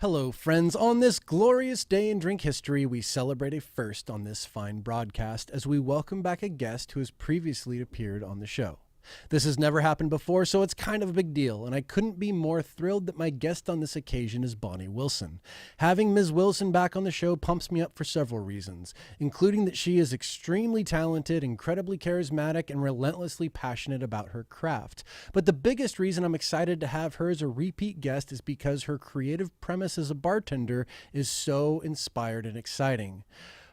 Hello, friends. On this glorious day in drink history, we celebrate a first on this fine broadcast as we welcome back a guest who has previously appeared on the show. This has never happened before, so it's kind of a big deal, and I couldn't be more thrilled that my guest on this occasion is Bonnie Wilson. Having Ms. Wilson back on the show pumps me up for several reasons, including that she is extremely talented, incredibly charismatic, and relentlessly passionate about her craft. But the biggest reason I'm excited to have her as a repeat guest is because her creative premise as a bartender is so inspired and exciting.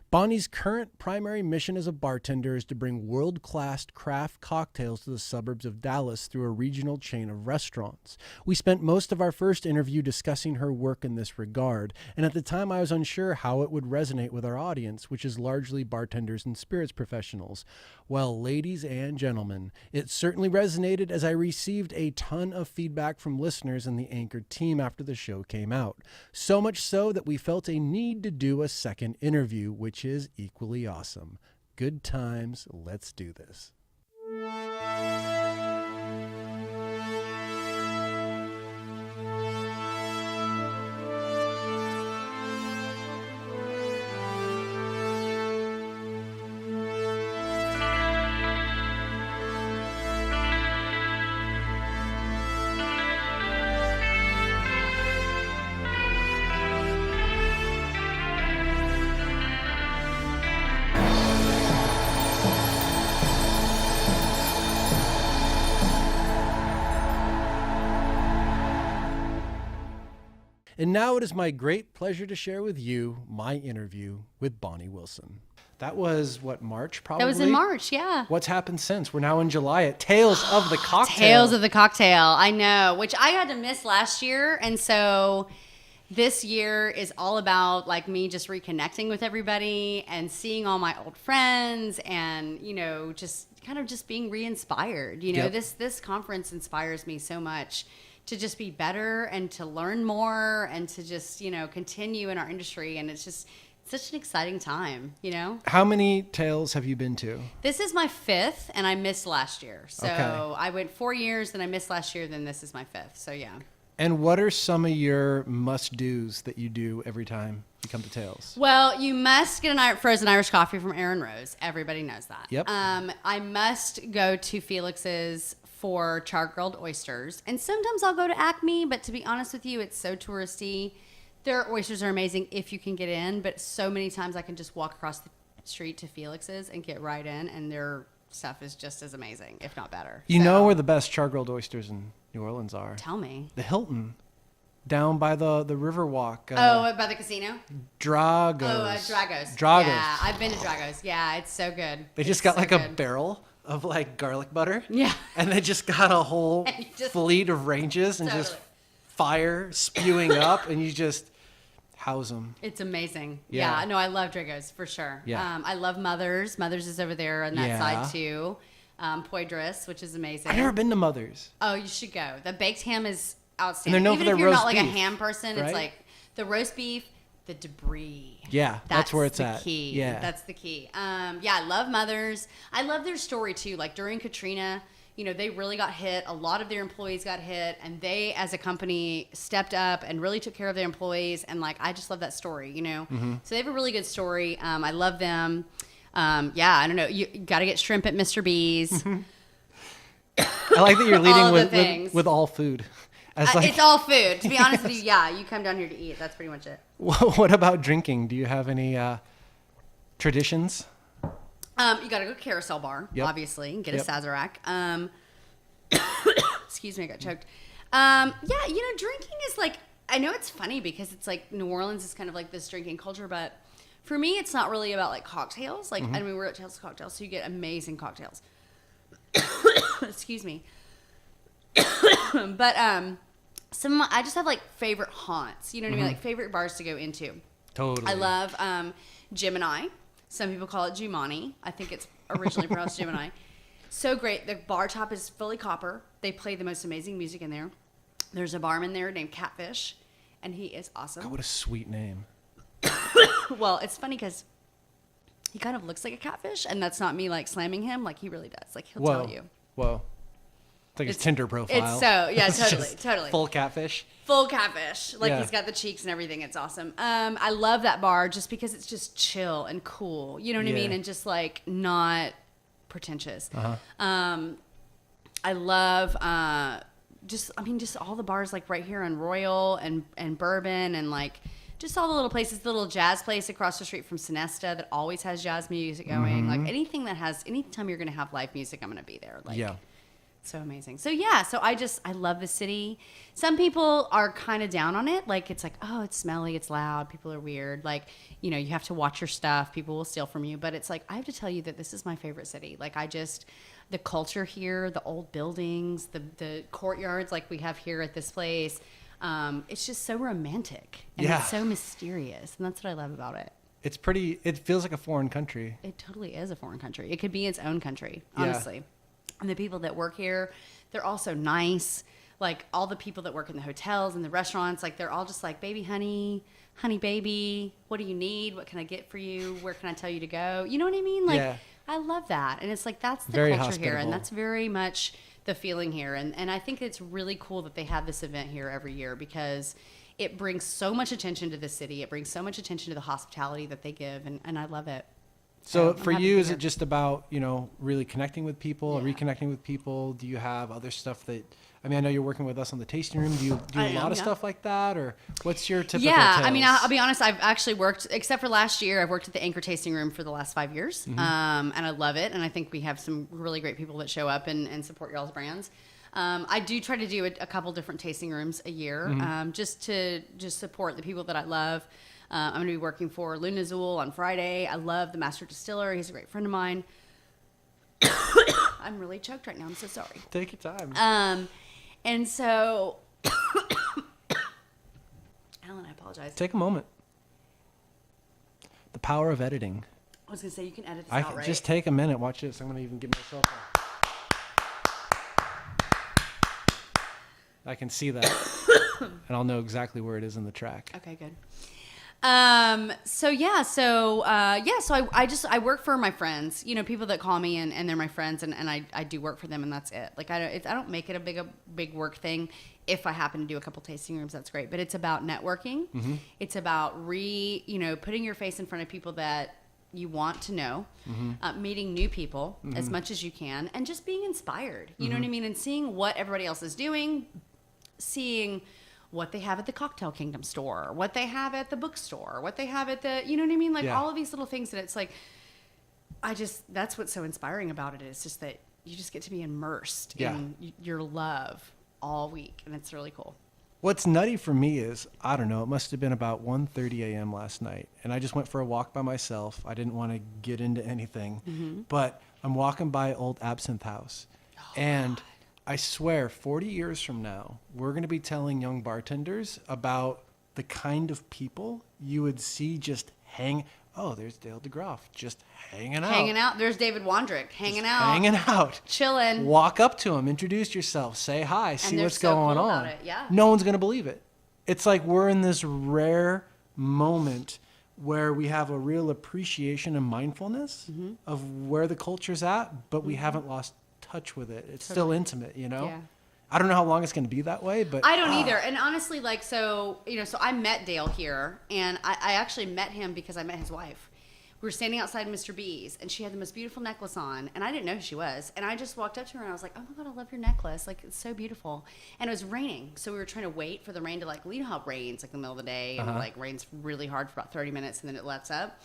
Bonnie's current primary mission as a bartender is to bring world-class craft cocktails to the suburbs of Dallas through a regional chain of restaurants. We spent most of our first interview discussing her work in this regard, and at the time I was unsure how it would resonate with our audience, which is largely bartenders and spirits professionals. Well, ladies and gentlemen, it certainly resonated as I received a ton of feedback from listeners and the Anchor team after the show came out. So much so that we felt a need to do a second interview, which is equally awesome. Good times, let's do this. And now it is my great pleasure to share with you my interview with Bonnie Wilson. That was, March probably? That was in March, yeah. What's happened since? We're now in July at Tales of the Cocktail. Tales of the Cocktail, I know, which I had to miss last year. And so this year is all about me just reconnecting with everybody and seeing all my old friends and, just kind of just being re-inspired. Yep. This conference inspires me so much to just be better and to learn more and to just, continue in our industry. And it's just such an exciting time, How many Tales have you been to? This is my fifth, and I missed last year. So Okay. I went 4 years, then I missed last year, then this is my fifth. So yeah. And what are some of your must-dos that you do every time you come to Tales? Well, you must get a frozen Irish coffee from Aaron Rose. Everybody knows that. Yep. I must go to Felix's for CharGrilled oysters. And sometimes I'll go to Acme, but to be honest with you, it's so touristy. Their oysters are amazing if you can get in, but so many times I can just walk across the street to Felix's and get right in, and their stuff is just as amazing, if not better. You know where the best CharGrilled oysters in New Orleans are? Tell me. The Hilton, down by the Riverwalk. By the casino? Dragos. Dragos. Dragos. Yeah, I've been to Dragos. Yeah, it's so good. They just got a barrel of garlic butter. Yeah. And they just got a whole just, fleet of ranges and just fire spewing up, and you just house them. It's amazing. Yeah. Yeah. No, I love Dragos for sure. Yeah. I love Mother's. Mother's is over there on that side too. Poydras, which is amazing. I've never been to Mother's. Oh, you should go. The baked ham is outstanding. And they're known Even for if their you're roast not beef, a ham person, right? it's the roast beef, the debris. Yeah, that's where it's at. Key. Yeah. That's the key. I love Mother's. I love their story too. During Katrina, they really got hit. A lot of their employees got hit, and they, as a company, stepped up and really took care of their employees. And I just love that story, Mm-hmm. So they have a really good story. I love them. I don't know. You got to get shrimp at Mr. B's. I like that you're leading with all food. It's all food. To be honest with you, you come down here to eat. That's pretty much it. What about drinking? Do you have any traditions? You got to go to Carousel Bar, obviously, and get a Sazerac. Excuse me, I got choked. Drinking is I know it's funny because it's New Orleans is kind of this drinking culture, but for me, it's not really about cocktails. I mean, we're at Tales of Cocktails, so you get amazing cocktails. Excuse me. But I just have favorite haunts. You know what I mean? Favorite bars to go into. Totally. I love Gemini. Some people call it Jumani. I think it's originally pronounced Gemini. So great. The bar top is fully copper. They play the most amazing music in there. There's a barman there named Catfish, and he is awesome. God, what a sweet name. Well, it's funny because he kind of looks like a catfish, and that's not me slamming him. He really does. He'll tell you. Whoa. It's like his Tinder profile. It's so, yeah, It's totally, just totally. Full catfish. Full catfish. Like Yeah. he's got the cheeks and everything. It's awesome. I love that bar just because it's just chill and cool. You know what I mean? Yeah. And just like not pretentious. Uh-huh. I love just all the bars like right here on Royal and Bourbon and like just all the little places, the little jazz place across the street from Sinesta that always has jazz music going. Like anytime you're going to have live music, I'm going to be there. Like, Yeah. so amazing. So yeah, I love the city. Some people are kind of down on it. Like it's like, oh, it's smelly, it's loud, people are weird. Like, you know, you have to watch your stuff. People will steal from you. But it's like, I have to tell you that this is my favorite city. Like the culture here, the old buildings, the courtyards like we have here at this place. It's just so romantic and Yeah. it's so mysterious. And that's what I love about it. It feels like a foreign country. It totally is a foreign country. It could be its own country, Yeah. honestly. And the people that work here, they're all so nice. Like all the people that work in the hotels and the restaurants, like they're all just like, baby, honey baby, what do you need? What can I get for you? Where can I tell you to go? You know what I mean? Like, Yeah. I love that. And it's like, that's the Very culture here. hospitable. And that's very much the feeling here. And I think it's really cool that they have this event here every year because it brings so much attention to the city. It brings so much attention to the hospitality that they give. And I love it. So I'm for happy you, to is be it just about, you know, really connecting with people, Yeah. reconnecting with people? Do you have other stuff that, I mean, I know you're working with us on the tasting room. Do you do I a lot am, of yeah. stuff like that? Or what's your typical Yeah, tales? I mean, I'll be honest. I've actually worked, except for last year, I've worked at the Anchor Tasting Room for the last 5 years, and I love it. And I think we have some really great people that show up and support y'all's brands. I do try to do a couple different tasting rooms a year, just to support the people that I love. I'm going to be working for Luna Zool on Friday. I love the master distiller. He's a great friend of mine. I'm really choked right now. I'm so sorry. Take your time. And so, Alan, I apologize. Take a moment. The power of editing. I was going to say, you can edit this out, right? Just take a minute. Watch this. I'm going to even give myself I can see that. And I'll know exactly where it is in the track. Okay, good. So I work for my friends, you know, people that call me and they're my friends and I do work for them and that's it. Like I don't make it a big work thing. If I happen to do a couple tasting rooms, that's great. But it's about networking. Mm-hmm. It's about putting your face in front of people that you want to know, meeting new people as much as you can, and just being inspired. You know what I mean? And seeing what everybody else is doing, seeing what they have at the Cocktail Kingdom store, what they have at the bookstore, what they have at the, you know what I mean? Like all of these little things that it's like, that's what's so inspiring about it is just that you just get to be immersed in your love all week. And it's really cool. What's nutty for me is, I don't know, it must have been about 1:30 a.m. last night. And I just went for a walk by myself. I didn't want to get into anything. But I'm walking by Old Absinthe House. God. I swear, 40 years from now, we're going to be telling young bartenders about the kind of people you would see just Oh, there's Dale DeGroff just hanging out. Hanging out. There's David Wondrick hanging out. Chilling. Walk up to him, introduce yourself, say hi, see what's going on. About it. Yeah. No one's going to believe it. It's like we're in this rare moment where we have a real appreciation and mindfulness of where the culture's at, but we haven't lost touch with it. It's still intimate, you know? Yeah. I don't know how long it's going to be that way, but I don't either. And honestly, so I met Dale here, and I actually met him because I met his wife. We were standing outside Mr. B's, and she had the most beautiful necklace on, and I didn't know who she was. And I just walked up to her, and I was like, oh my God, I love your necklace. Like, it's so beautiful. And it was raining, so we were trying to wait for the rain to, you know how it rains, in the middle of the day, and, rains really hard for about 30 minutes, and then it lets up.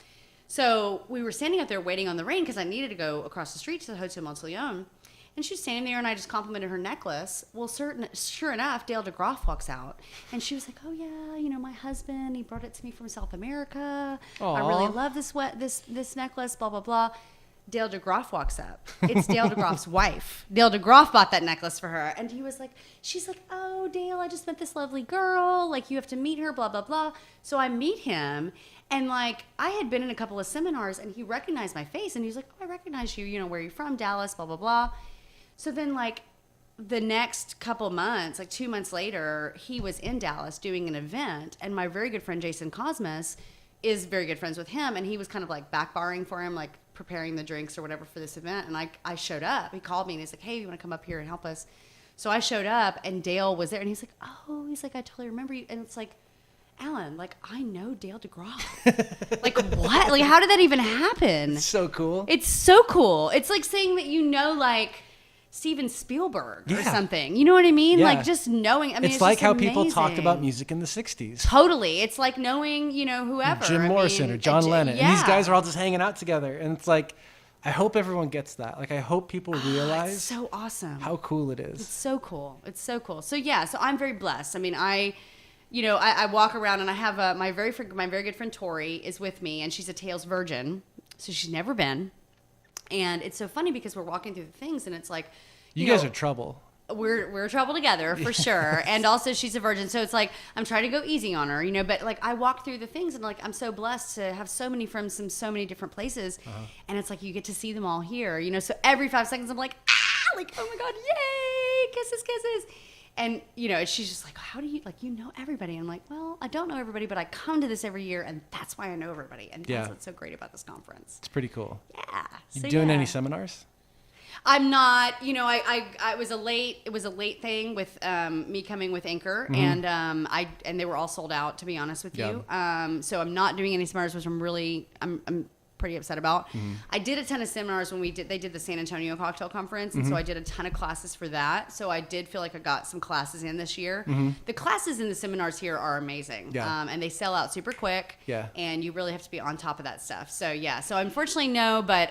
So we were standing out there waiting on the rain because I needed to go across the street to the Hotel Monteleone. And she was standing there, and I just complimented her necklace. Well, sure enough, Dale DeGroff walks out. And she was like, oh, yeah, my husband, he brought it to me from South America. Aww. I really love this necklace, blah, blah, blah. Dale DeGroff walks up. It's Dale DeGroff's wife. Dale DeGroff bought that necklace for her. And she's like, oh, Dale, I just met this lovely girl. Like, you have to meet her, blah, blah, blah. So I meet him. And, I had been in a couple of seminars, and he recognized my face. And he was like, oh, I recognize you. Where are you from? Dallas, blah, blah, blah. So then, the next couple months, 2 months later, he was in Dallas doing an event. And my very good friend, Jason Cosmas, is very good friends with him. And he was kind of, back barring for him, preparing the drinks or whatever for this event. And I showed up. He called me, and he's like, hey, you want to come up here and help us? So I showed up and Dale was there and he's like, oh, he's like, I totally remember you. And it's like, Alan, like, I know Dale DeGroff. Like, what? Like, how did that even happen? It's so cool. It's so cool. It's like saying that you know, like, Steven Spielberg or something. You know what I mean? Yeah. Like, just knowing. I mean, it's like how amazing. people talked about music in the 60s. Totally. It's like knowing, you know, whoever. Jim Morrison or John Lennon. Yeah. And these guys are all just hanging out together. And it's like, I hope everyone gets that. Like, I hope people realize it's so awesome. How cool it is. It's so cool. It's so cool. So, yeah, so I'm very blessed. I mean, I walk around and I have my very good friend Tori is with me, and she's a Tails virgin. So she's never been. And it's so funny because we're walking through the things and it's like, you guys are trouble. We're trouble together for sure. And also she's a virgin. So it's like, I'm trying to go easy on her, you know, but like I walk through the things and like, I'm so blessed to have so many friends from so many different places. And it's like, you get to see them all here, you know? So every 5 seconds I'm like, like, oh my God, yay, kisses, kisses. And, you know, she's just like, how do you, like, you know everybody? And I'm like, well, I don't know everybody, but I come to this every year and that's why I know everybody. And that's what's so great about this conference. It's pretty cool. Yeah. You doing any seminars? I'm not, you know, it was a late thing with me coming with Anchor and they were all sold out, to be honest with you. So I'm not doing any seminars, which I'm pretty upset about. I did a ton of seminars when they did the San Antonio Cocktail Conference, and so I did a ton of classes for that. So I did feel like I got some classes in this year. The classes in the seminars here are amazing, and they sell out super quick. And you really have to be on top of that stuff. So so unfortunately no, but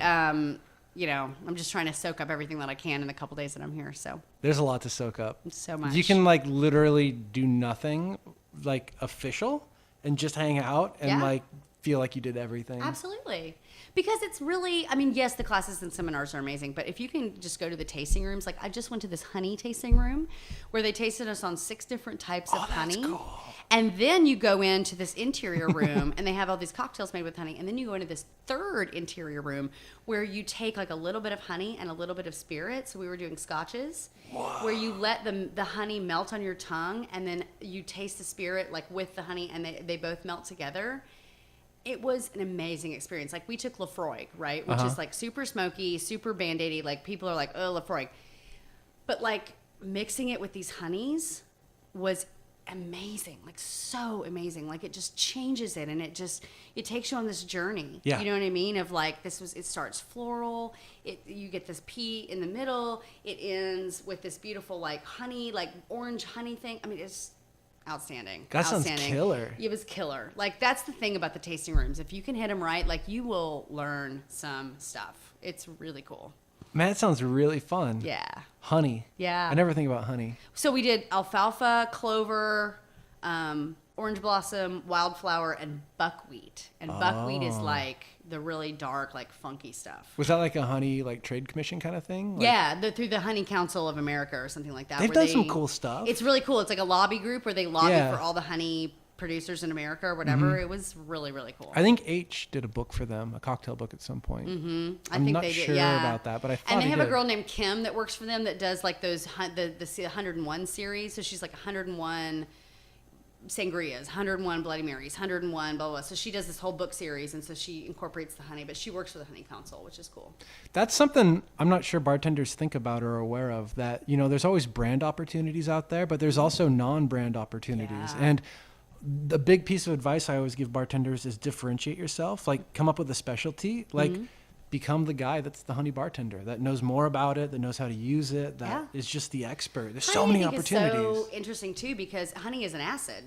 you know, I'm just trying to soak up everything that I can in the couple days that I'm here. So there's a lot to soak up. So much. You can like literally do nothing like official and just hang out and like feel like you did everything. Absolutely. Because it's really, I mean, yes, the classes and seminars are amazing, but if you can just go to the tasting rooms, like I just went to this honey tasting room where they tasted us on 6 different types of honey. Cool. And then you go into this interior room and they have all these cocktails made with honey. And then you go into this third interior room where you take like a little bit of honey and a little bit of spirit. So we were doing scotches. Whoa. Where you let the honey melt on your tongue and then you taste the spirit like with the honey and they both melt together. It was an amazing experience. Like we took Lafroig, right? Which is like super smoky, super Band-Aidy. Like people are like, oh, Lafroig. But like mixing it with these honeys was amazing, like so amazing. Like it just changes it and it takes you on this journey. You know what I mean? Of like it starts floral, you get this pea in the middle, it ends with this beautiful like honey, like orange honey thing. I mean, it's outstanding. That sounds killer. It was killer. Like that's the thing about the tasting rooms. If you can hit them right, like you will learn some stuff. It's really cool. Man, that sounds really fun. Yeah. Honey. Yeah. I never think about honey. So we did alfalfa, clover, orange blossom, wildflower, and buckwheat. And buckwheat is like the really dark, like funky stuff. Was that like a honey like trade commission kind of thing? Like, yeah, through the Honey Council of America or something like that. They've done some cool stuff. It's really cool. It's like a lobby group where they lobby for all the honey producers in America or whatever. It was really, really cool. I think H did a book for them, a cocktail book at some point. I think not they sure did, about that, but I thought and they have a girl named Kim that works for them that does like those the 101 series. So she's like 101 sangrias, 101 Bloody Marys, 101 blah, blah, blah. So she does this whole book series, and so she incorporates the honey, but she works for the Honey Council, which is cool. That's something I'm not sure bartenders think about or are aware of, that, you know, there's always brand opportunities out there, but there's also non-brand opportunities. And the big piece of advice I always give bartenders is differentiate yourself, like come up with a specialty, like become the guy that's the honey bartender, that knows more about it, that knows how to use it, that is just the expert. There's so many opportunities. It's so interesting too, because honey is an acid,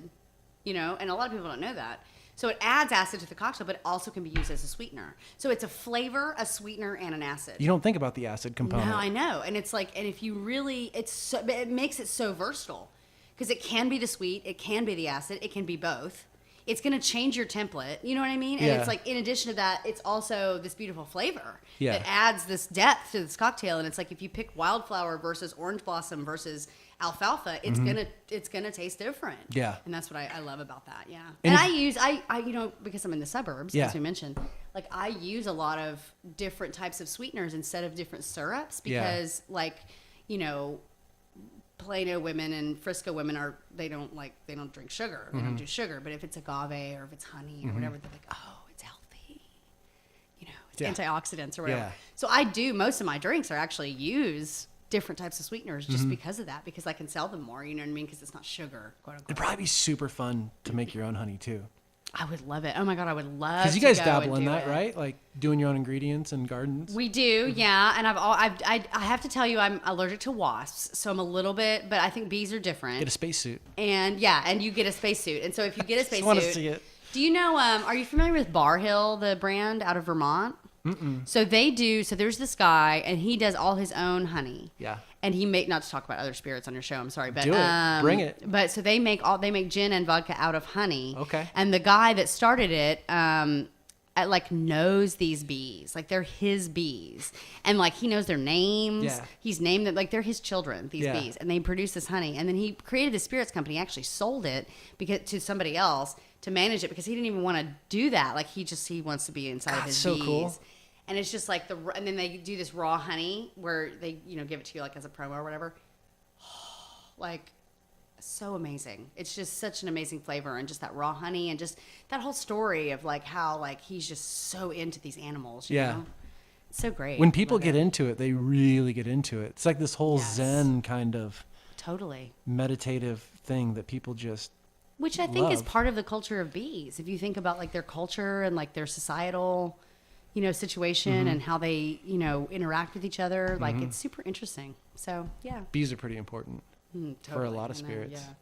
you know, and a lot of people don't know that. So it adds acid to the cocktail, but it also can be used as a sweetener. So it's a flavor, a sweetener, and an acid. You don't think about the acid component. No, I know. And it's like, and if you really, it makes it so versatile. Because it can be the sweet, it can be the acid, it can be both. It's going to change your template, you know what I mean? And it's like, in addition to that, it's also this beautiful flavor that adds this depth to this cocktail. And it's like, if you pick wildflower versus orange blossom versus alfalfa, it's gonna taste different. Yeah. And that's what I love about that. Yeah. And I use, you know, because I'm in the suburbs, as we mentioned, like I use a lot of different types of sweeteners instead of different syrups because like, you know, Plano women and Frisco women they don't drink sugar. They don't do sugar. But if it's agave or if it's honey or whatever, they're like, oh, it's healthy. You know, it's antioxidants or whatever. Yeah. So most of my drinks are actually use different types of sweeteners just because of that, because I can sell them more, you know what I mean? Because it's not sugar, quote unquote. It'd probably be super fun to make your own honey too. I would love it. Oh my God, I would love Because you guys dabble in that, right? Like doing your own ingredients and gardens. We do, yeah. And I have to tell you, I'm allergic to wasps, so I'm a little bit, but I think bees are different. Get a spacesuit. And yeah, and you get a spacesuit. And so if you get a spacesuit, I want to see it. Do you know? Are you familiar with Bar Hill, the brand out of Vermont? Mm-mm. So they do. So there's this guy, and he does all his own honey. Yeah. And he not to talk about other spirits on your show. I'm sorry, but do it. Bring it. But so they make gin and vodka out of honey. Okay. And the guy that started it, like knows these bees, like they're his bees, and like he knows their names. Yeah. He's named them like they're his children. These bees, and they produce this honey. And then he created the spirits company. Actually sold it to somebody else to manage it because he didn't even want to do that. Like he wants to be inside of his so bees. Cool. And it's just like and then they do this raw honey where they, give it to you like as a promo or whatever. Like, so amazing. It's just such an amazing flavor, and just that raw honey and just that whole story of like how like he's just so into these animals, you know? It's so great. When people get into it, they really get into it. It's like this whole Zen kind of meditative thing that people just which I think is part of the culture of bees. If you think about like their culture and like their societal situation and how they, interact with each other. Like it's super interesting. So yeah. Bees are pretty important for a lot of spirits. Yeah,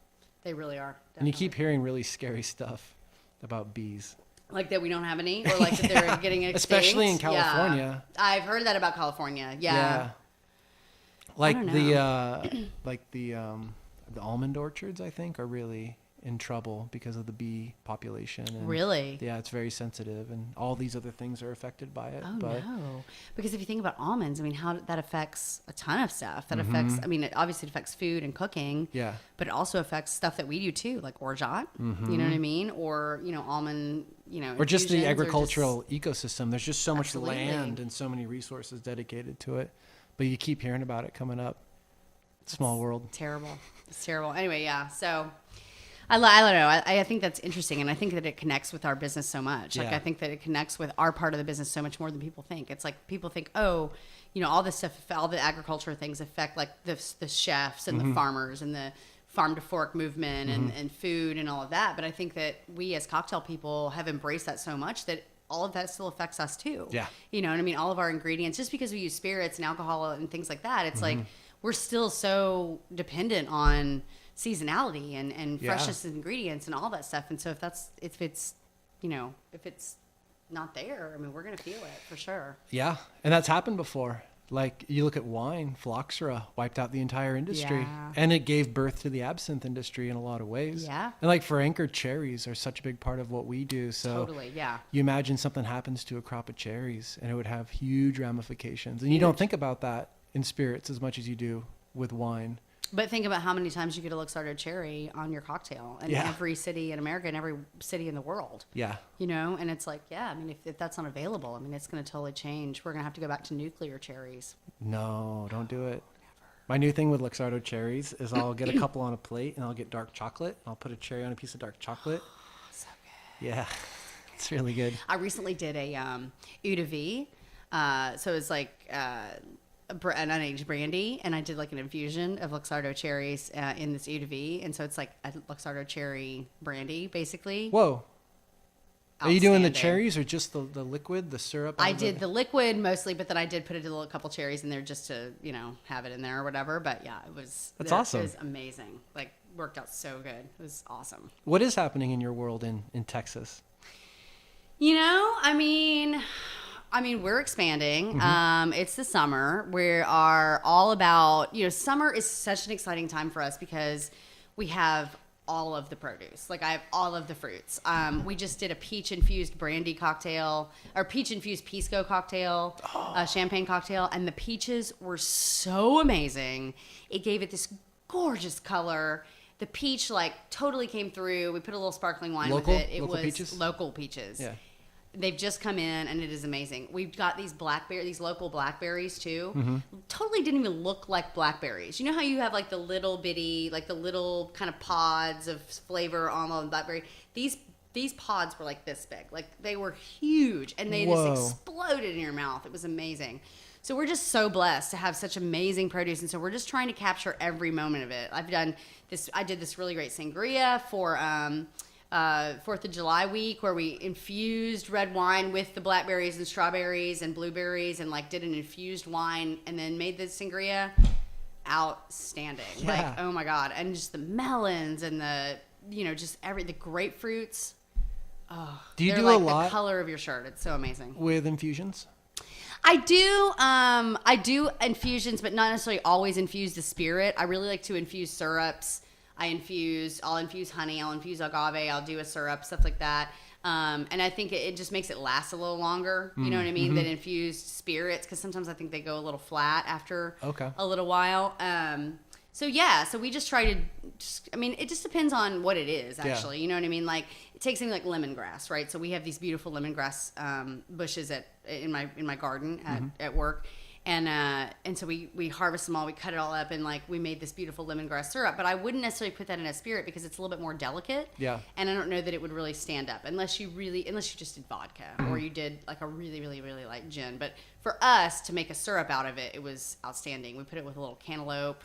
they really are. Definitely. And you keep hearing really scary stuff about bees. Like that we don't have any, or like that they're getting extinct. Especially in California. Yeah. I've heard that about California. Yeah. Like the almond orchards, I think, are really in trouble because of the bee population. And really? Yeah, it's very sensitive, and all these other things are affected by it. Oh, no. Because if you think about almonds, I mean, how that affects a ton of stuff. That affects, I mean, it obviously affects food and cooking. Yeah. But it also affects stuff that we do too, like orgeat. You know what I mean? Or, almond, or just the agricultural ecosystem. There's just so much land and so many resources dedicated to it. But you keep hearing about it coming up. Small world. Terrible. It's terrible. Anyway, yeah. So I don't know. I think that's interesting, and I think that it connects with our business so much. Like I think that it connects with our part of the business so much more than people think. It's like people think, oh, all this stuff, all the agriculture things affect like the chefs and the farmers and the farm to fork movement and food and all of that. But I think that we as cocktail people have embraced that so much that all of that still affects us too. Yeah. You know what I mean? All of our ingredients, just because we use spirits and alcohol and things like that, it's like we're still so dependent on seasonality and freshness of ingredients and all that stuff. And so if it's not there, I mean, we're going to feel it for sure. Yeah. And that's happened before. Like you look at wine, phylloxera wiped out the entire industry, and it gave birth to the absinthe industry in a lot of ways. Yeah. And like for Anchor, cherries are such a big part of what we do. So you imagine something happens to a crop of cherries and it would have huge ramifications. And you don't think about that in spirits as much as you do with wine. But think about how many times you get a Luxardo cherry on your cocktail in every city in America and every city in the world. Yeah. And it's like, I mean, if that's not available, I mean, it's going to totally change. We're going to have to go back to nuclear cherries. No, don't do it. Never. My new thing with Luxardo cherries is I'll get a couple on a plate and I'll get dark chocolate. And I'll put a cherry on a piece of dark chocolate. So good. Yeah. It's really good. I recently did a eau de vie. So it's like an unaged brandy, and I did like an infusion of Luxardo cherries in this eau de vie, and so it's like a Luxardo cherry brandy, basically. Whoa. Are you doing the cherries or just the liquid, the syrup? I did the liquid mostly, but then I did put a couple cherries in there just to, have it in there or whatever. But yeah, That's awesome. It was amazing. Like, worked out so good. It was awesome. What is happening in your world in Texas? I mean, we're expanding. It's the summer. We are all about, summer is such an exciting time for us because we have all of the produce. Like, I have all of the fruits. We just did a peach-infused brandy cocktail, or peach-infused Pisco cocktail, champagne cocktail, and the peaches were so amazing. It gave it this gorgeous color. The peach, like, totally came through. We put a little sparkling wine with it. It was peaches? Local peaches. Yeah. They've just come in, and it is amazing. We've got these local blackberries too. Totally didn't even look like blackberries. You know how you have like the little bitty, like the little kind of pods of flavor on the blackberry? These pods were like this big. Like they were huge, and they just exploded in your mouth. It was amazing. So we're just so blessed to have such amazing produce. And so we're just trying to capture every moment of it. I did this really great sangria for 4th of July week where we infused red wine with the blackberries and strawberries and blueberries and like did an infused wine and then made the sangria. Outstanding. Yeah. Like, oh my God. And just the melons and the, just the grapefruits. Oh, do you they're do like a lot the color of your shirt. It's so amazing. with infusions? I do infusions, but not necessarily always infuse the spirit. I really like to infuse syrups. I'll infuse honey, I'll infuse agave, I'll do a syrup, stuff like that. And I think it just makes it last a little longer, you know what I mean, than infused spirits, because sometimes I think they go a little flat after a little while. So we just try to, it just depends on what it is, actually. You know what I mean? Like, take something like lemongrass, right? So we have these beautiful lemongrass bushes in my garden at work. And so we harvest them all, we cut it all up, and like we made this beautiful lemongrass syrup. But I wouldn't necessarily put that in a spirit because it's a little bit more delicate. Yeah. And I don't know that it would really stand up unless you just did vodka or you did like a really, really, really light gin. But for us to make a syrup out of it, it was outstanding. We put it with a little cantaloupe,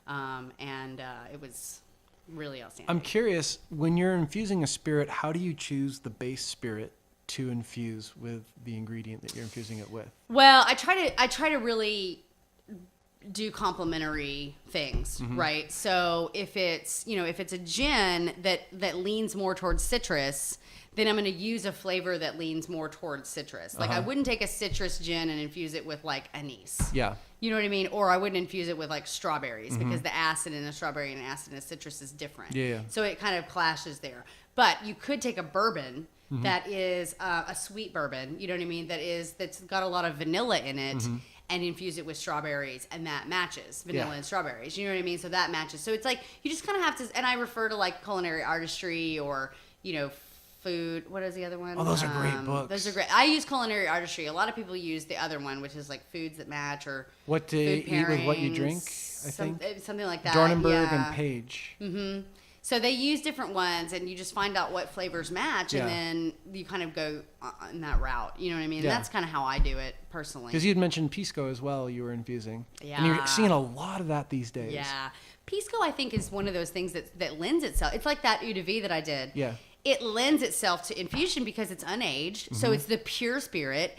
and it was really outstanding. I'm curious, when you're infusing a spirit, how do you choose the base spirit to infuse with the ingredient that you're infusing it with? Well, I try to really do complementary things, right? So if it's a gin that leans more towards citrus, then I'm going to use a flavor that leans more towards citrus. Like I wouldn't take a citrus gin and infuse it with like anise. Yeah. You know what I mean? Or I wouldn't infuse it with like strawberries because the acid in a strawberry and acid in a citrus is different. Yeah. So it kind of clashes there. But you could take a bourbon that is a sweet bourbon, you know what I mean? That's got a lot of vanilla in it, and infuse it with strawberries, and that matches vanilla and strawberries. You know what I mean? So that matches. So it's like you just kind of have to. And I refer to like culinary artistry or food. What is the other one? Oh, those are great books. Those are great. I use culinary artistry. A lot of people use the other one, which is like foods that match or what to eat with what you drink. I think something like that. Dornenberg and Page. So they use different ones, and you just find out what flavors match, and then you kind of go in that route. You know what I mean? And that's kind of how I do it personally. Because you'd mentioned Pisco as well, you were infusing. Yeah. And you're seeing a lot of that these days. Yeah. Pisco, I think, is one of those things that lends itself. It's like that eau de vie that I did. Yeah. It lends itself to infusion because it's unaged, so it's the pure spirit.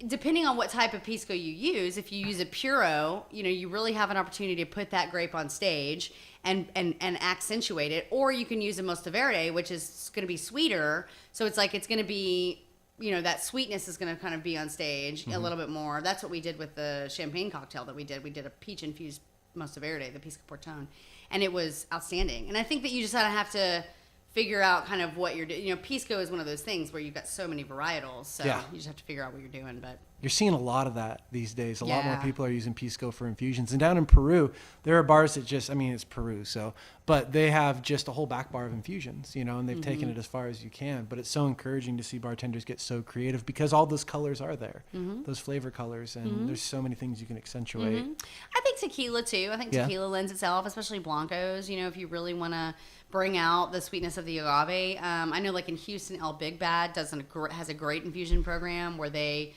Depending on what type of Pisco you use, if you use a Puro, you really have an opportunity to put that grape on stage and accentuate it. Or you can use a Monteverde, which is going to be sweeter. So it's like it's going to be, that sweetness is going to kind of be on stage a little bit more. That's what we did with the champagne cocktail that we did. We did a peach-infused Monteverde, the Pisco Portone. And it was outstanding. And I think that you just have to figure out kind of what you're doing. Pisco is one of those things where you've got so many varietals, so you just have to figure out what you're doing. But you're seeing a lot of that these days. A lot more people are using Pisco for infusions. And down in Peru, there are bars that just, it's Peru, but they have just a whole back bar of infusions, and they've taken it as far as you can. But it's so encouraging to see bartenders get so creative because all those colors are there, those flavor colors, and there's so many things you can accentuate. I think tequila too. I think tequila lends itself, especially blancos, if you really want to bring out the sweetness of the agave. I know like in Houston, El Big Bad has a great infusion program where they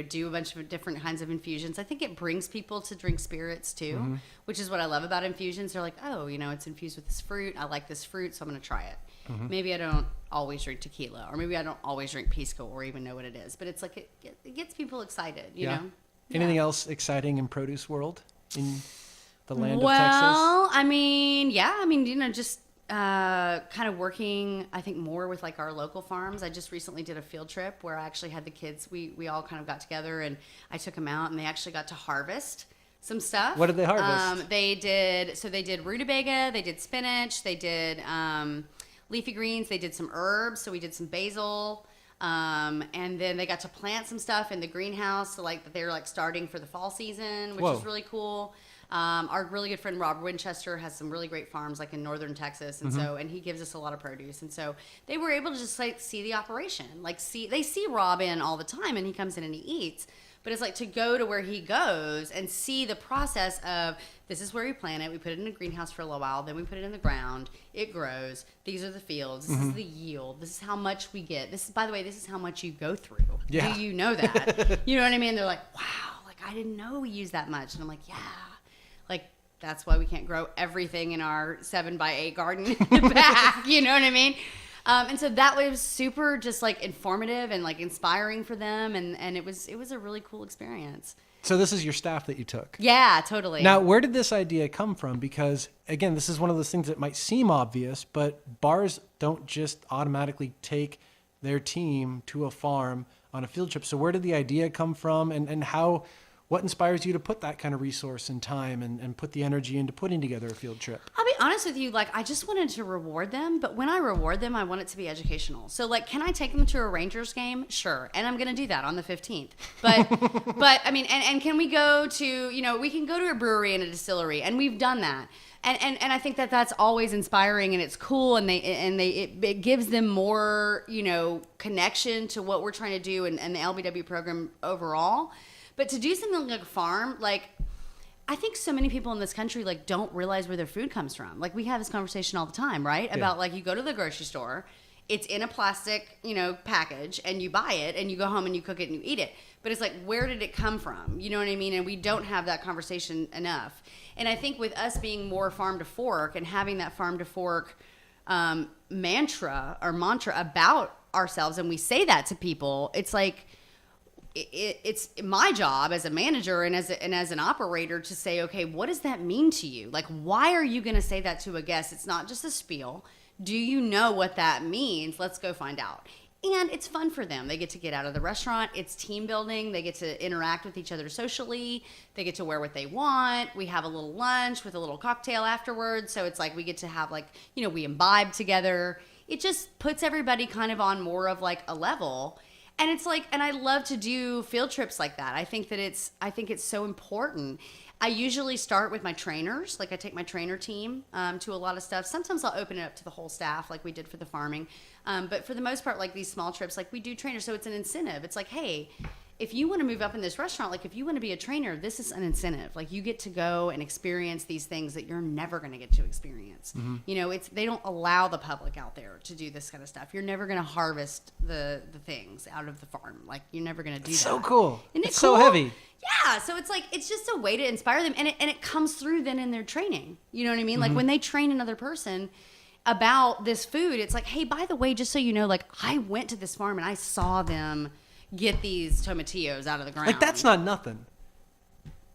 do a bunch of different kinds of infusions. I think it brings people to drink spirits too, which is what I love about infusions. They're like, oh, it's infused with this fruit. I like this fruit, so I'm going to try it. Maybe I don't always drink tequila, or maybe I don't always drink Pisco or even know what it is, but it's like it gets people excited, you know? Anything else exciting in produce world in the land of Texas? Well, just kind of working, I think, more with like our local farms. I just recently did a field trip where I actually had the kids. We all kind of got together and I took them out and they actually got to harvest some stuff. What did they harvest? They did rutabaga, they did spinach, they did leafy greens, they did some herbs. So we did some basil. And then they got to plant some stuff in the greenhouse. So like they're like starting for the fall season, which is really cool. Our really good friend Rob Winchester has some really great farms like in northern Texas, and and he gives us a lot of produce, and so they were able to just like see the operation, they see Rob in all the time, and he comes in and he eats, but it's like to go to where he goes and see the process of this is where we plant it, we put it in a greenhouse for a little while, then we put it in the ground, it grows, these are the fields, this is the yield, this is how much we get, this is, by the way, this is how much you go through. Do you know that? You know what I mean? They're like, wow. I didn't know we use that much. And I'm like, yeah, like that's why we can't grow everything in our 7x8 garden in the back. You know what I mean? And so that was super just like informative and like inspiring for them. And it was a really cool experience. So this is your staff that you took? Yeah, totally. Now, where did this idea come from? Because again, this is one of those things that might seem obvious, but bars don't just automatically take their team to a farm on a field trip. So where did the idea come from, and what inspires you to put that kind of resource and time and put the energy into putting together a field trip? I'll be honest with you, like I just wanted to reward them, but when I reward them, I want it to be educational. So like, can I take them to a Rangers game? Sure. And I'm going to do that on the 15th. But I mean, and can we go to, we can go to a brewery and a distillery, and we've done that. And I think that that's always inspiring, and it's cool, and it gives them more, connection to what we're trying to do and the LBW program overall. But to do something like a farm, like I think so many people in this country like don't realize where their food comes from. Like we have this conversation all the time, right? Yeah. About like you go to the grocery store, it's in a plastic, package, and you buy it and you go home and you cook it and you eat it. But it's like, where did it come from? You know what I mean? And we don't have that conversation enough. And I think with us being more farm to fork and having that farm to fork mantra about ourselves, and we say that to people, it's like, it's my job as a manager and as an operator to say, okay, what does that mean to you? Like, why are you going to say that to a guest? It's not just a spiel. Do you know what that means? Let's go find out. And it's fun for them. They get to get out of the restaurant. It's team building. They get to interact with each other socially. They get to wear what they want. We have a little lunch with a little cocktail afterwards. So it's like we get to have like, we imbibe together. It just puts everybody kind of on more of like a level. And it's like, and I love to do field trips like that. I think it's so important. I usually start with my trainers. Like I take my trainer team to a lot of stuff. Sometimes I'll open it up to the whole staff like we did for the farming. But for the most part, like these small trips, like we do trainers. So it's an incentive. It's like, hey, if you want to move up in this restaurant, like if you want to be a trainer, this is an incentive. Like you get to go and experience these things that you're never going to get to experience. Mm-hmm. They don't allow the public out there to do this kind of stuff. You're never going to harvest the things out of the farm. Like you're never going to do that. So cool. Isn't it it's cool? So heavy. Yeah. So it's like, it's just a way to inspire them. And it comes through then in their training. You know what I mean? Mm-hmm. Like when they train another person about this food, it's like, hey, by the way, just so you know, like I went to this farm and I saw them get these tomatillos out of the ground. Like that's not nothing.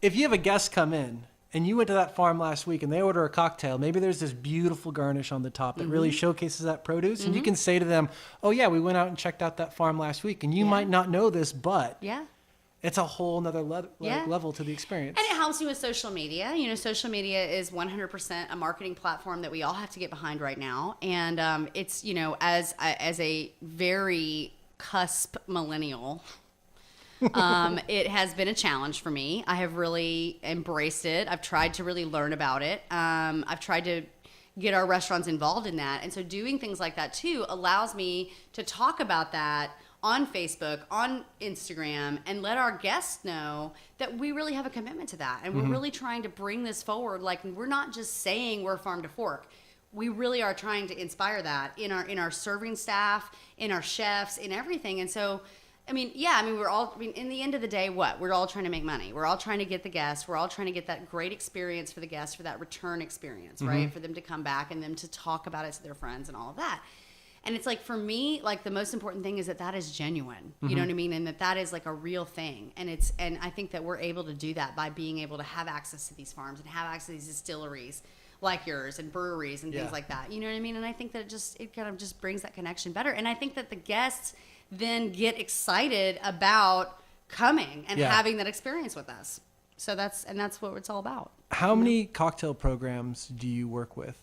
If you have a guest come in and you went to that farm last week and they order a cocktail, maybe there's this beautiful garnish on the top that mm-hmm. really showcases that produce. Mm-hmm. And you can say to them, oh yeah, we went out and checked out that farm last week. And you might not know this, but it's a whole nother level to the experience. And it helps you with social media. Social media is 100% a marketing platform that we all have to get behind right now. And it's, as a very cusp millennial, it has been a challenge for me. I have really embraced it. I've tried to really learn about it. I've tried to get our restaurants involved in that. And so doing things like that too allows me to talk about that on Facebook, on Instagram, and let our guests know that we really have a commitment to that. And mm-hmm. we're really trying to bring this forward. Like we're not just saying we're farm to fork. We really are trying to inspire that in our serving staff, in our chefs, in everything. And so, we're all, in the end of the day, we're all trying to make money. We're all trying to get the guests. We're all trying to get that great experience for the guests, for that return experience, mm-hmm. right? For them to come back and them to talk about it to their friends and all of that. And it's like, for me, like the most important thing is that is genuine, you mm-hmm. know what I mean? And that is like a real thing. And I think that we're able to do that by being able to have access to these farms and have access to these distilleries like yours and breweries and things like that. You know what I mean? And I think that it kind of just brings that connection better. And I think that the guests then get excited about coming and having that experience with us. So that's what it's all about. How many cocktail programs do you work with?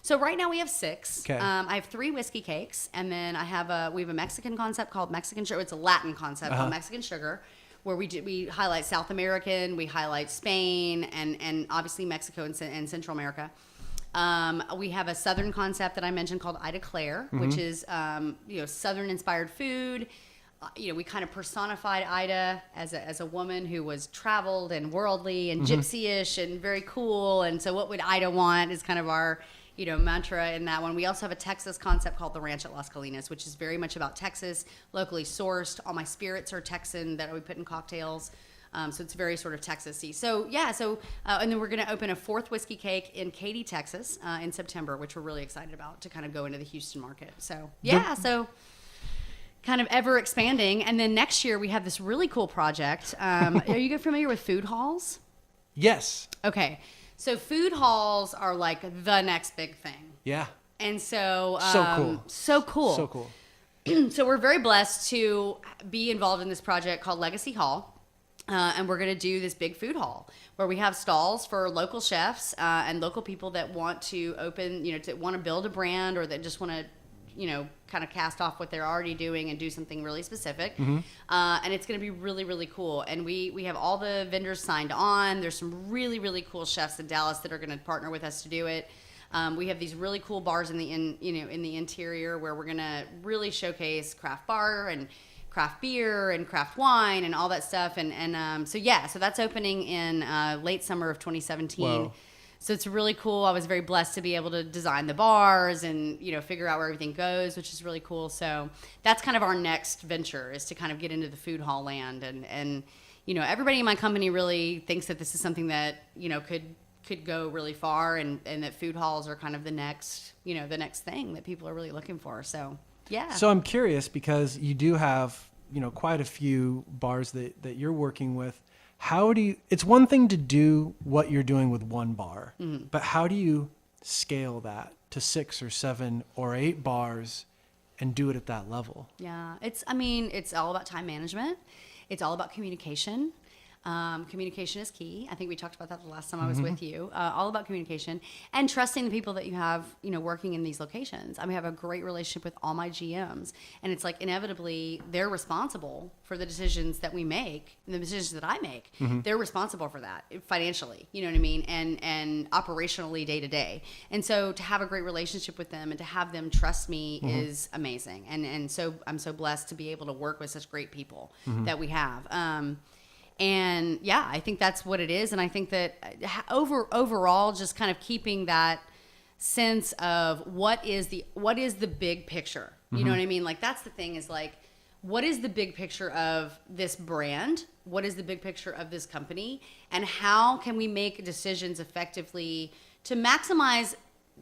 So right now we have 6. Okay. I have 3 whiskey cakes, and then we have a Mexican concept called Mexican Sugar. It's a Latin concept called Mexican Sugar, where we highlight South American, we highlight Spain, and obviously Mexico and Central America. We have a Southern concept that I mentioned called Ida Claire, mm-hmm. which is Southern inspired food. We kind of personified Ida as a woman who was traveled and worldly and mm-hmm. gypsy-ish and very cool. And so what would Ida want is kind of our mantra in that one. We also have a Texas concept called the Ranch at Las Colinas, which is very much about Texas, locally sourced. All my spirits are Texan that we put in cocktails. So it's very sort of Texas-y. So yeah, and then we're going to open a 4th whiskey cake in Katy, Texas in September, which we're really excited about to kind of go into the Houston market. So yeah, so kind of ever expanding. And then next year we have this really cool project. Are you familiar with food halls? Yes. Okay. So food halls are like the next big thing. Yeah. And so cool. So cool. So cool. So we're very blessed to be involved in this project called Legacy Hall. And we're going to do this big food hall where we have stalls for local chefs and local people that want to open, to want to build a brand or that just want to, kind of cast off what they're already doing and do something really specific. Mm-hmm. And it's going to be really, really cool. And we have all the vendors signed on. There's some really, really cool chefs in Dallas that are going to partner with us to do it. We have these really cool bars in the interior where we're going to really showcase craft bar and craft beer and craft wine and all that stuff. So that's opening in late summer of 2017. Whoa. So it's really cool. I was very blessed to be able to design the bars and, figure out where everything goes, which is really cool. So that's kind of our next venture, is to kind of get into the food hall land. And everybody in my company really thinks that this is something that, could go really far, and that food halls are kind of the next thing that people are really looking for. So, yeah. So I'm curious, because you do have, quite a few bars that you're working with. It's one thing to do what you're doing with one bar, mm-hmm. but how do you scale that to 6 or 7 or 8 bars and do it at that level? Yeah, it's all about time management. It's all about communication. Communication is key. I think we talked about that the last time I was with you. All about communication and trusting the people that you have, working in these locations. I have a great relationship with all my GMs, and it's like inevitably they're responsible for the decisions that we make, and the decisions that I make. Mm-hmm. They're responsible for that financially, you know what I mean, and operationally day to day. And so to have a great relationship with them and to have them trust me mm-hmm. is amazing. And so I'm so blessed to be able to work with such great people mm-hmm. that we have. And yeah, I think that's what it is. And I think that overall, just kind of keeping that sense of what is the big picture, you mm-hmm. know what I mean? Like, that's the thing, is like, what is the big picture of this brand? What is the big picture of this company? And how can we make decisions effectively to maximize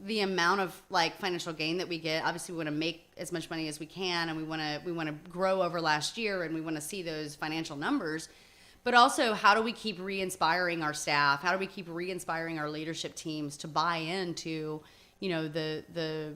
the amount of like financial gain that we get? Obviously, we want to make as much money as we can, and we want to grow over last year, and we want to see those financial numbers. But also, how do we keep re-inspiring our staff? How do we keep re-inspiring our leadership teams to buy into, the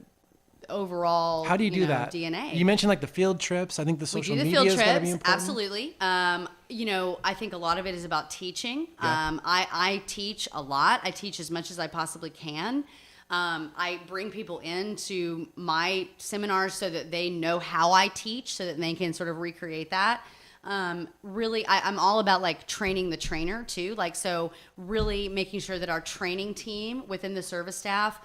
overall, how do you do that DNA? You mentioned like the field trips. I think the social media is going to be important. Absolutely. I think a lot of it is about teaching. Yeah. I teach a lot. I teach as much as I possibly can. I bring people into my seminars so that they know how I teach, so that they can sort of recreate that. Really, I'm all about like training the trainer too. Like, so really making sure that our training team within the service staff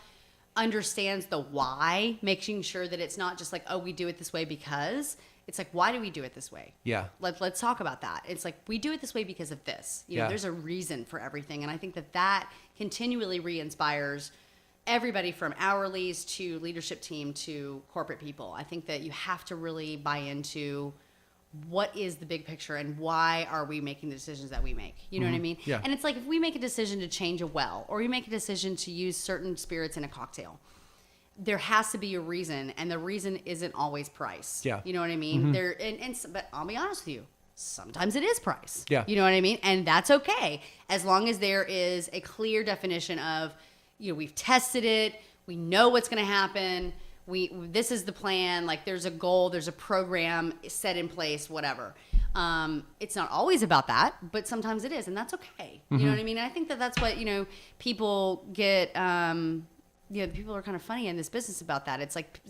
understands the why, making sure that it's not just like, oh, we do it this way because. It's like, why do we do it this way? Yeah. Let's talk about that. It's like, we do it this way because of this. There's a reason for everything. And I think that continually re-inspires everybody from hourlies to leadership team to corporate people. I think that you have to really buy into what is the big picture and why are we making the decisions that we make? You know mm-hmm. what I mean? Yeah. And it's like, if we make a decision to change a well, or we make a decision to use certain spirits in a cocktail, there has to be a reason, and the reason isn't always price. Yeah. You know what I mean? Mm-hmm. But I'll be honest with you, sometimes it is price. Yeah. You know what I mean? And that's okay, as long as there is a clear definition of, we've tested it, we know what's going to happen. This is the plan, like there's a goal, there's a program set in place, whatever. It's not always about that, but sometimes it is, and that's okay. Mm-hmm. You know what I mean? And I think that's what, people get, people are kind of funny in this business about that. It's like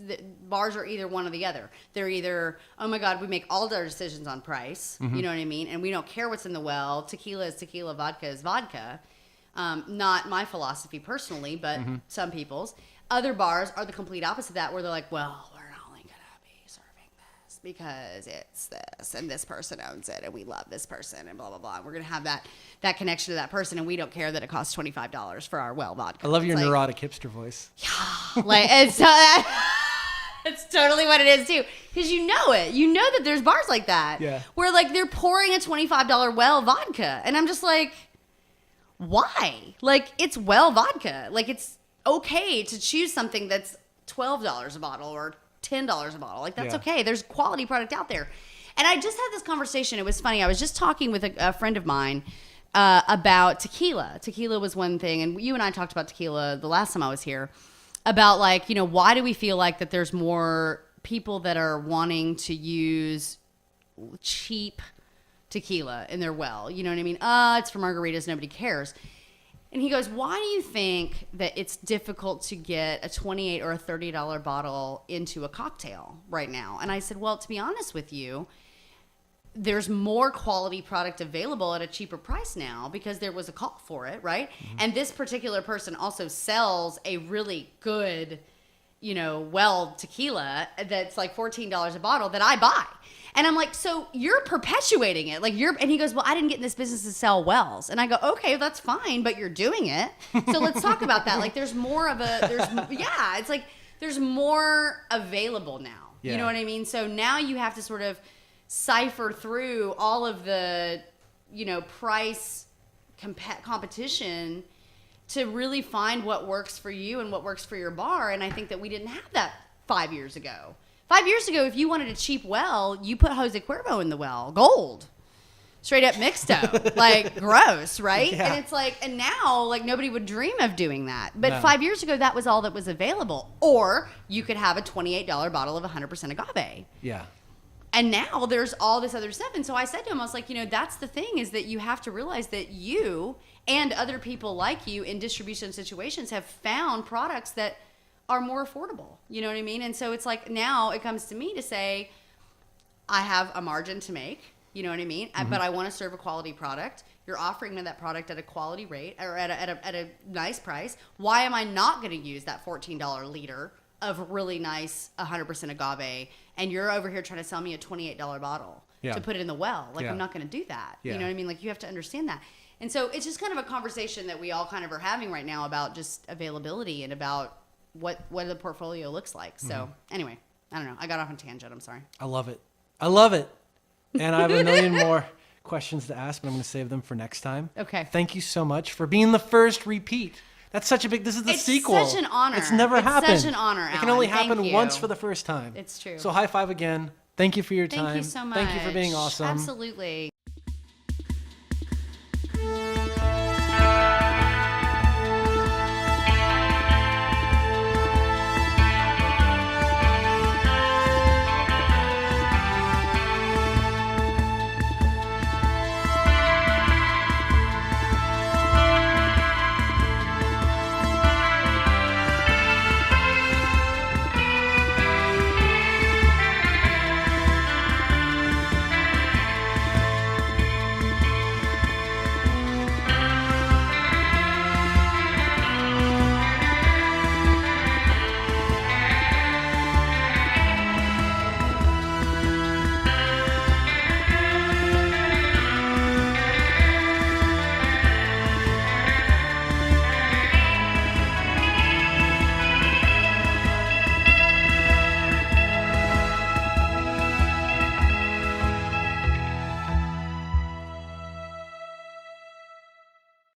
bars are either one or the other. They're either, oh my God, we make all our decisions on price, mm-hmm. you know what I mean? And we don't care what's in the well. Tequila is tequila, vodka is vodka. Not my philosophy personally, but mm-hmm. some people's. Other bars are the complete opposite of that, where they're like, well, we're only going to be serving this because it's this, and this person owns it, and we love this person, and blah, blah, blah. And we're going to have that connection to that person, and we don't care that it costs $25 for our well vodka. I love your neurotic hipster voice. Yeah. Like, it's That's totally what it is too. Because you know it. You know that there's bars like that. Yeah. Where like they're pouring a $25 well vodka. And I'm just like, why? Like it's well vodka. Like it's okay to choose something that's $12 a bottle or $10 a bottle. Like that's okay. There's quality product out there. And I just had this conversation. It was funny. I was just talking with a friend of mine about tequila. Tequila was one thing. And you and I talked about tequila the last time I was here. About like, you know, why do we feel like that there's more people that are wanting to use cheap tequila in their well? You know what I mean? It's for margaritas. Nobody cares. And he goes, why do you think that it's difficult to get a $28 or a $30 bottle into a cocktail right now? And I said, well, to be honest with you, there's more quality product available at a cheaper price now because there was a call for it, right? Mm-hmm. And this particular person also sells a really good, you know, well tequila that's like $14 a bottle that I buy. And I'm like, so you're perpetuating it. Like and he goes, well, I didn't get in this business to sell wells. And I go, okay, that's fine, but you're doing it. So let's talk about that. Like it's like there's more available now. Yeah. You know what I mean? So now you have to sort of cipher through all of the, you know, price competition to really find what works for you and what works for your bar. And I think that we didn't have that 5 years ago. 5 years ago, if you wanted a cheap well, you put Jose Cuervo in the well, gold, straight up mixto, like gross, right? Yeah. And it's like, and now like nobody would dream of doing that. But 5 years ago, that was all that was available. Or you could have a $28 bottle of 100% agave. Yeah. And now there's all this other stuff. And so I said to him, I was like, you know, that's the thing is that you have to realize that you and other people like you in distribution situations have found products that are more affordable. You know what I mean? And so it's like now it comes to me to say, I have a margin to make. You know what I mean? Mm-hmm. But I want to serve a quality product. You're offering me that product at a quality rate or at a nice price. Why am I not going to use that $14 liter of really nice 100% agave, and you're over here trying to sell me a $28 bottle to put it in the well? Like, I'm not going to do that. You know what I mean? Like, you have to understand that. And so it's just kind of a conversation that we all kind of are having right now about just availability and about what the portfolio looks like. So anyway, I don't know. I got off on a tangent. I'm sorry. I love it. I love it. And I have a million more questions to ask, but I'm going to save them for next time. Okay. Thank you so much for being the first repeat. That's such a big, this is the sequel. It's such an honor. It's never happened. It's such an honor, Alan. It can only happen once for the first time. It's true. So high five again. Thank you for your time. Thank you so much. Thank you for being awesome. Absolutely.